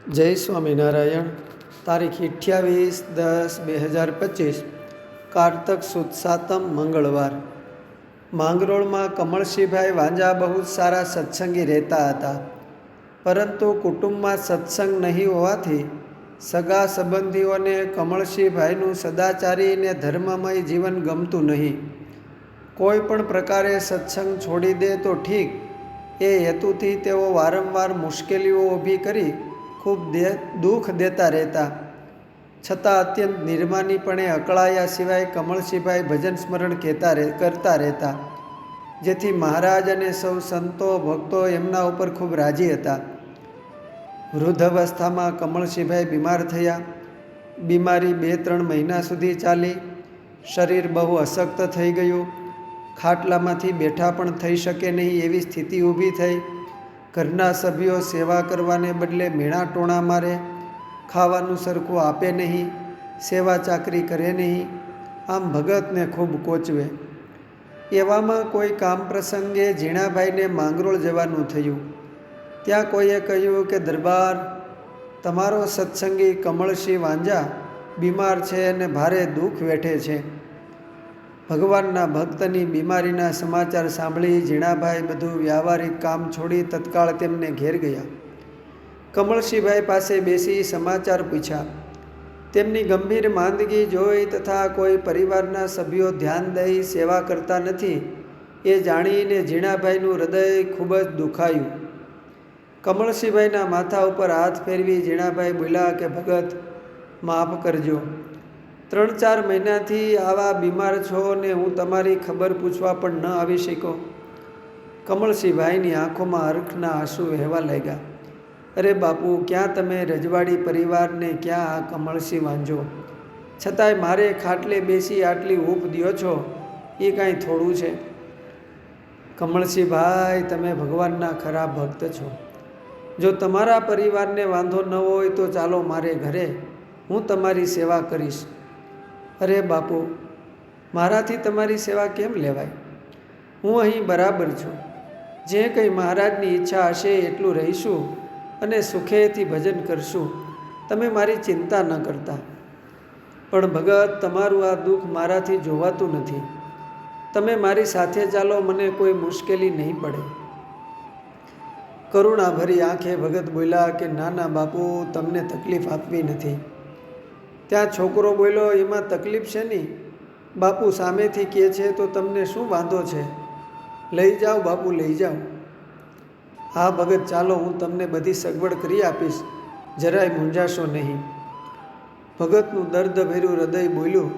જય સ્વામિનારાયણ. તારીખ 28/10/2025 કારતક સુદ સાતમ મંગળવાર. માંગરોળમાં કમળસિંહભાઈ વાંજા બહુ જ સારા સત્સંગી રહેતા હતા, પરંતુ કુટુંબમાં સત્સંગ નહીં હોવાથી સગા સંબંધીઓને કમળસિંહભાઈનું સદાચારી ને ધર્મમય જીવન ગમતું નહીં. કોઈ પણ પ્રકારે સત્સંગ છોડી દે તો ઠીક, એ હેતુથી તેઓ વારંવાર મુશ્કેલીઓ ઊભી કરી ખૂબ દુઃખ દેતા રહેતા. છતાં અત્યંત નિર્માનીપણે અકળાયા સિવાય કમળસિંહભાઈ ભજન સ્મરણ કરતા રહેતા, જેથી મહારાજ અને સૌ સંતો ભક્તો એમના ઉપર ખૂબ રાજી હતા. વૃદ્ધ અવસ્થામાં કમળસિંહભાઈ બીમાર થયા. બીમારી 2-3 મહિના સુધી ચાલી. શરીર બહુ અશક્ત થઈ ગયું. ખાટલામાંથી બેઠા પણ થઈ શકે નહીં એવી સ્થિતિ ઊભી થઈ. ઘરના સભ્યો સેવા કરવાને બદલે મેણા ટોણા મારે, ખાવાનું સરખું આપે નહીં, સેવા ચાકરી કરે નહીં, આમ ભગતને ખૂબ કોચવે. એવામાં કોઈ કામ પ્રસંગે ઝીણાભાઈને માંગરોળ જવાનું થયું. ત્યાં કોઈએ કહ્યું કે દરબાર, તમારો સત્સંગી કમળસિંહ વાંજા બીમાર છે અને ભારે દુઃખ વેઠે છે. ભગવાનના ભક્તની બીમારીના સમાચાર સાંભળી ઝીણાભાઈ બધું વ્યાવહારિક કામ છોડી તત્કાળ તેમને ઘેર ગયા. કમળસિંહભાઈ પાસે બેસી સમાચાર પૂછ્યા. તેમની ગંભીર માંદગી જોઈ તથા કોઈ પરિવારના સભ્યો ધ્યાન દઈ સેવા કરતા નથી એ જાણીને ઝીણાભાઈનું હૃદય ખૂબ જ દુખાયું. કમળસિંહભાઈના માથા ઉપર હાથ ફેરવી ઝીણાભાઈ બોલ્યા કે ભગત, માફ કરજો. 3-4 મહિનાથી આવા બીમાર છો ને હું તમારી ખબર પૂછવા પણ ન આવી શક્યો. કમળસિંહભાઈની આંખોમાં હરખના આંસુ વહેવા લાગ્યા. અરે બાપુ, ક્યાં તમે રજવાડી પરિવારને, ક્યાં આ કમળસિંહ વાંજો? છતાંય મારે ખાટલે બેસી આટલી હૂંફ દ્યો છો, એ કાંઈ થોડું છે? કમળસિંહભાઈ, તમે ભગવાનના ખરા ભક્ત છો. જો તમારા પરિવારને વાંધો ન હોય તો ચાલો મારે ઘરે, હું તમારી સેવા કરીશ. અરે બાપુ, મારાથી તમારી સેવા કેમ લેવાય? હું અહીં બરાબર છું. જે કંઈ મહારાજની ઈચ્છા હશે એટલું રહીશું અને સુખેથી ભજન કરશું. તમે મારી ચિંતા ન કરતા. પણ ભગત, તમારું આ દુઃખ મારાથી જોવાતું નથી. તમે મારી સાથે ચાલો, મને કોઈ મુશ્કેલી નહીં પડે. કરુણાભરી આંખે ભગત બોલ્યા કે ના ના બાપુ, તમને તકલીફ આપવી નથી. ત્યાં છોકરો બોલ્યો, એમાં તકલીફ છે નહીં? બાપુ સામેથી કહે છે તો તમને શું વાંધો છે? લઈ જાઓ બાપુ, લઈ જાઓ. હા ભગત, ચાલો, હું તમને બધી સગવડ કરી આપીશ, જરાય મૂંઝાશો નહીં. ભગતનું દર્દભર્યું હૃદય બોલ્યું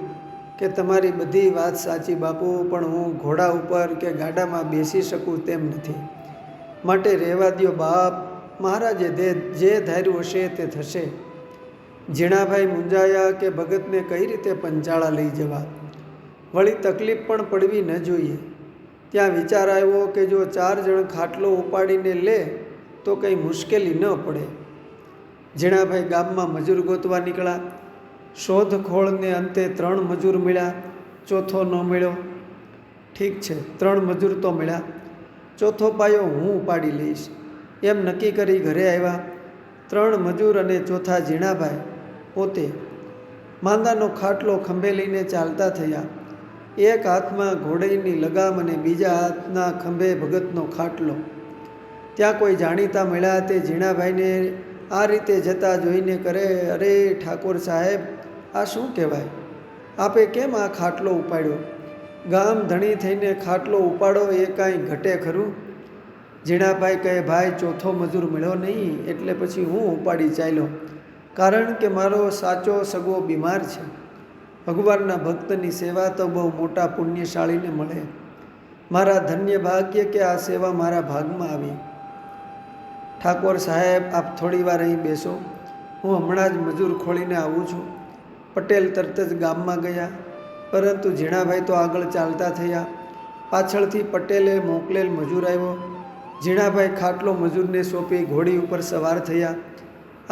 કે તમારી બધી વાત સાચી બાપુ, પણ હું ઘોડા ઉપર કે ગાડામાં બેસી શકું તેમ નથી. માટે રહેવા દ્યો બાપ, મહારાજે જે ધાર્યું હશે તે થશે. ઝીણાભાઈ મૂંઝાયા કે ભગતને કઈ રીતે પંચાળા લઈ જવા, વળી તકલીફ પણ પડવી ન જોઈએ. ત્યાં વિચાર આવ્યો કે જો 4 જણ ખાટલો ઉપાડીને લે તો કંઈ મુશ્કેલી ન પડે. ઝીણાભાઈ ગામમાં મજૂર ગોતવા નીકળ્યા. શોધખોળને અંતે 3 મજૂર મળ્યા, ચોથો ન મળ્યો. ઠીક છે, 3 મજૂર તો મળ્યા, ચોથો પાયો હું ઉપાડી લઈશ એમ નક્કી કરી ઘરે આવ્યા. 3 મજૂર અને ચોથા ઝીણાભાઈ પોતે માંદાનો ખાટલો ખંભે લઈને ચાલતા થયા. એક હાથમાં ઘોડીની લગામ અને બીજા હાથના ખંભે ભગતનો ખાટલો. ત્યાં કોઈ જાણીતા મળ્યા. તે ઝીણાભાઈને આ રીતે જતા જોઈને કરે, અરે ઠાકોર સાહેબ, આ શું કહેવાય? આપે કેમ આ ખાટલો ઉપાડ્યો? ગામ ધણી થઈને ખાટલો ઉપાડો એ કાંઈ ઘટે ખરું? ઝીણાભાઈ કહે, ભાઈ, ચોથો મજૂર મળ્યો નહીં એટલે પછી હું ઉપાડી ચાલ્યો, કારણ કે મારો સાચો સગો બીમાર છે. ભગવાનના ભક્તની સેવા તો બહુ મોટા પુણ્યશાળીને મળે. મારા ધન્ય ભાગ્ય કે આ સેવા મારા ભાગમાં આવી. ઠાકોર સાહેબ, આપ થોડી વાર અહીં બેસો, હું હમણાં જ મજૂર ખોળીને આવું છું. પટેલ તરત જ ગામમાં ગયા, પરંતુ ઝીણાભાઈ તો આગળ ચાલતા થયા. પાછળથી પટેલે મોકલેલ મજૂર આવ્યો. ઝીણાભાઈ ખાટલો મજૂરને સોંપી ઘોડી ઉપર સવાર થયા.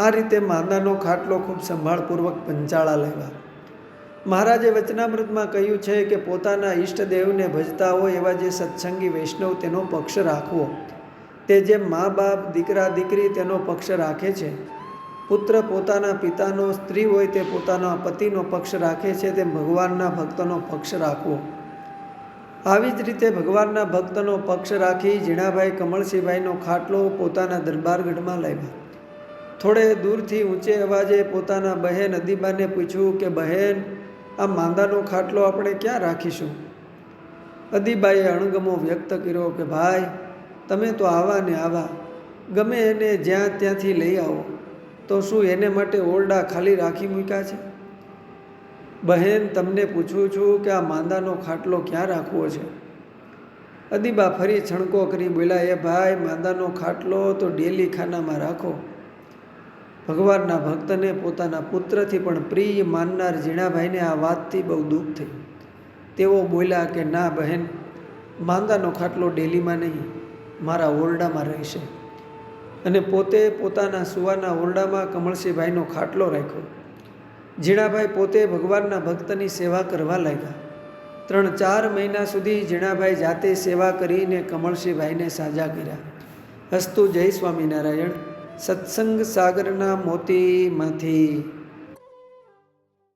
આ રીતે માંદાનો ખાટલો ખૂબ સંભાળપૂર્વક પંચાળા લેવા. મહારાજે વચનામૃતમાં કહ્યું છે કે પોતાના ઈષ્ટદેવને ભજતા હોય એવા જે સત્સંગી વૈષ્ણવ તેનો પક્ષ રાખવો. તે જેમ મા બાપ દીકરા દીકરી તેનો પક્ષ રાખે છે પુત્ર પોતાના પિતાનો, સ્ત્રી હોય તે પોતાના પતિનો પક્ષ રાખે છે, તેમ ભગવાનના ભક્તનો પક્ષ રાખવો. આવી જ રીતે ભગવાનના ભક્તનો પક્ષ રાખી ઝીણાભાઈ કમળસિંહભાઈનો ખાટલો પોતાના દરબારગઢમાં લાવ્યા. થોડે દૂરથી ઊંચે અવાજે પોતાના બહેન અદીબાને પૂછ્યું કે બહેન, આ માંદાનો ખાટલો આપણે ક્યાં રાખીશું? અદીબાએ અણગમો વ્યક્ત કર્યો કે ભાઈ, તમે તો આવા ને આવા, ગમે એને જ્યાં ત્યાંથી લઈ આવો, તો શું એને માટે ઓરડા ખાલી રાખી મૂક્યા છે? બહેન, તમને પૂછું છું કે આ માંદાનો ખાટલો ક્યાં રાખવો છે? અદીબા ફરી છણકો કરી બોલ્યા, એ ભાઈ, માંદાનો ખાટલો તો ડેલી ખાનામાં રાખો. ભગવાનના ભક્તને પોતાના પુત્રથી પણ પ્રિય માનનાર ઝીણાભાઈને આ વાતથી બહુ દુઃખ થયું. તેઓ બોલ્યા કે ના બહેન, માંદાનો ખાટલો ડેલીમાં નહીં, મારા ઓરડામાં રહેશે. અને પોતે પોતાના સુવાના ઓરડામાં કમળસિંહભાઈનો ખાટલો રાખ્યો. ઝીણાભાઈ પોતે ભગવાનના ભક્તની સેવા કરવા લાગ્યા. 3-4 મહિના સુધી ઝીણાભાઈ જાતે સેવા કરીને કમળસિંહભાઈને સાજા કર્યા. અસ્તુ. જય સ્વામિનારાયણ. સત્સંગ સાગરના મોતીમાંથી